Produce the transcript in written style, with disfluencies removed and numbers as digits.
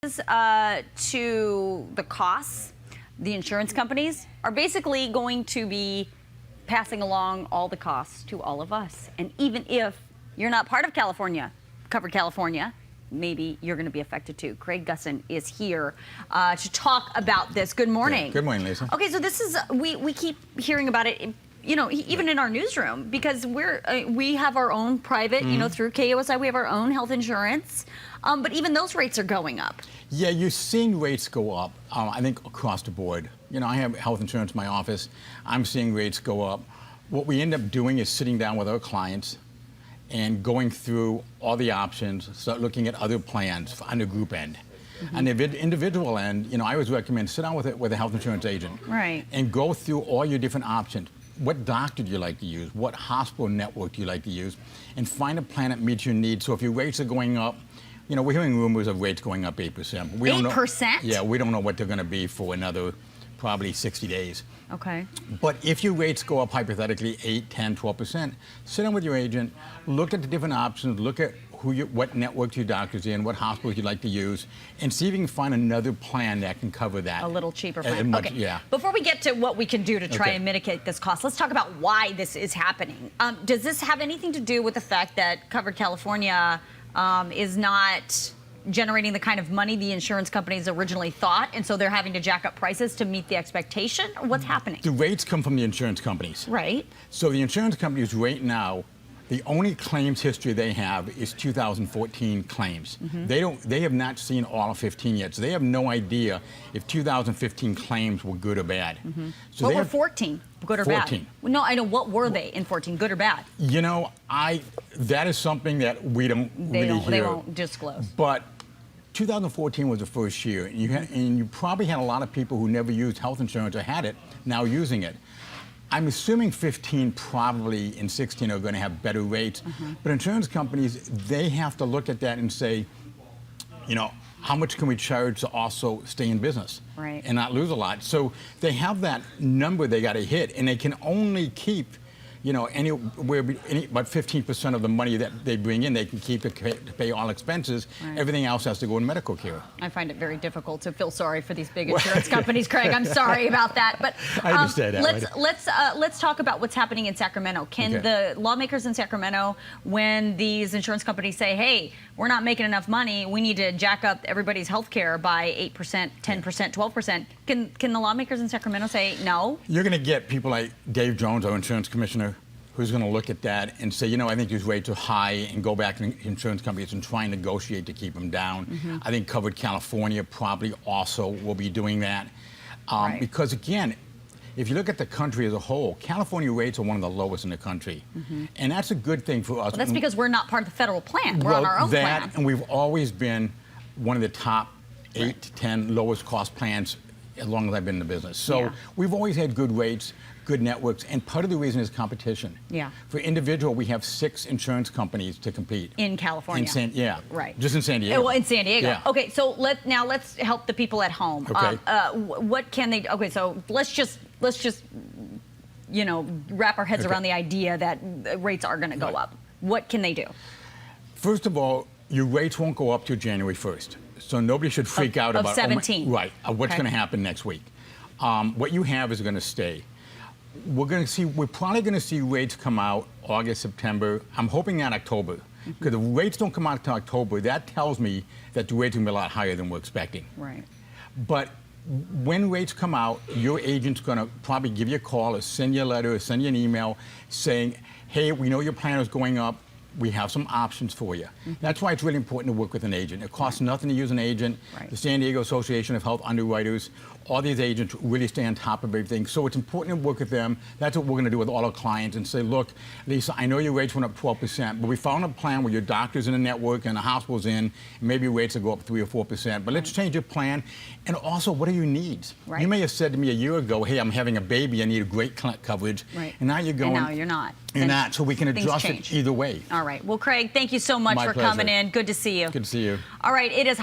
To the costs, the insurance companies are basically going to be passing along all the costs to all of us. And even if you're not part of California, covered California, maybe you're going to be affected too. Craig Gussin is here to talk about this. Good morning. Yeah. Good morning, Lisa. Okay, so this is, we keep hearing about it, you know, even in our newsroom, because we have our own private, you know, through KUSI, we have our own health insurance. But even those rates are going up. Yeah, you're seeing rates go up, I think, across the board. You know, I have health insurance in my office. I'm seeing rates go up. What we end up doing is sitting down with our clients and going through all the options, start looking at other plans on the group end. On the individual end, you know, I always recommend sit down with a health insurance agent. Right. And go through all your different options. What doctor do you like to use? What hospital network do you like to use? And find a plan that meets your needs. So if your rates are going up, you know, we're hearing rumors of rates going up 8%. We 8%? Yeah, we don't know what they're going to be for another probably 60 days. Okay. But if your rates go up hypothetically 8, 10, 12%, sit down with your agent, look at the different options, look at what network your doctor's in, what hospitals you'd like to use, and see if you can find another plan that can cover that. A little cheaper plan. Okay. Yeah. Before we get to what we can do to try and mitigate this cost, let's talk about why this is happening. Does this have anything to do with the fact that Covered California is not generating the kind of money the insurance companies originally thought, and so they're having to jack up prices to meet the expectation? Or what's happening? The rates come from the insurance companies. Right. So the insurance companies right now, the only claims history they have is 2014 claims. They have not seen all of 15 yet, so they have no idea if 2015 claims were good or bad. So what were 14? Good or 14. bad? Well, no, I know. What were they in 14? Good or bad? You know, that is something that we don't really hear. They won't disclose. But 2014 was the first year, and you probably had a lot of people who never used health insurance or had it now using it. I'm assuming 15 probably in 16 are going to have better rates, but insurance companies, they have to look at that and say, you know, how much can we charge to also stay in business and not lose a lot? So they have that number they got to hit, and they can only keep, you know, about 15% of the money that they bring in, they can keep to pay all expenses. Everything else has to go in medical care. I find it very difficult to feel sorry for these big insurance companies, Craig. I'm sorry about that. But I understand that. let's talk about what's happening in Sacramento. Can the lawmakers in Sacramento, when these insurance companies say, hey, we're not making enough money, we need to jack up everybody's health care by 8%, 10%, 12%, can the lawmakers in Sacramento say no? You're going to get people like Dave Jones, our insurance commissioner, who's going to look at that and say, you know, I think these rates are high, and go back to insurance companies and try and negotiate to keep them down. I think Covered California probably also will be doing that. Because, again, if you look at the country as a whole, California rates are one of the lowest in the country. And that's a good thing for us. Well, that's because we're not part of the federal plan. We're on our own plan. And we've always been one of the top 8 to 10 lowest cost plans as long as I've been in the business. So we've always had good rates, good networks, and part of the reason is competition. For individual, we have 6 insurance companies to compete. In California? Just in San Diego. Well, in San Diego. Okay, so let's help the people at home. What can they, so let's just, you know, wrap our heads around the idea that rates are gonna go up. What can they do? First of all, your rates won't go up till January 1st. So nobody should freak out about 17. What's going to happen next week. What you have is going to stay. We're probably going to see rates come out August, September. I'm hoping not October. Because if rates don't come out until October, that tells me that the rates are going to be a lot higher than we're expecting. But when rates come out, your agent's going to probably give you a call or send you a letter or send you an email saying, hey, we know your plan is going up. We have some options for you. That's why it's really important to work with an agent. It costs nothing to use an agent. The San Diego Association of Health Underwriters, all these agents really stay on top of everything. So it's important to work with them. That's what we're going to do with all our clients and say, look, Lisa, I know your rates went up 12%, but we found a plan where your doctor's in a network and the hospital's in, and maybe your rates will go up 3 or 4%. But let's change your plan. And also, what are your needs? You may have said to me a year ago, hey, I'm having a baby, I need a great coverage. And now you're going. And now you're not. You're not, so we can adjust it either way. All right. Well, Craig, thank you so much for coming in. Good to see you. Good to see you. All right, it is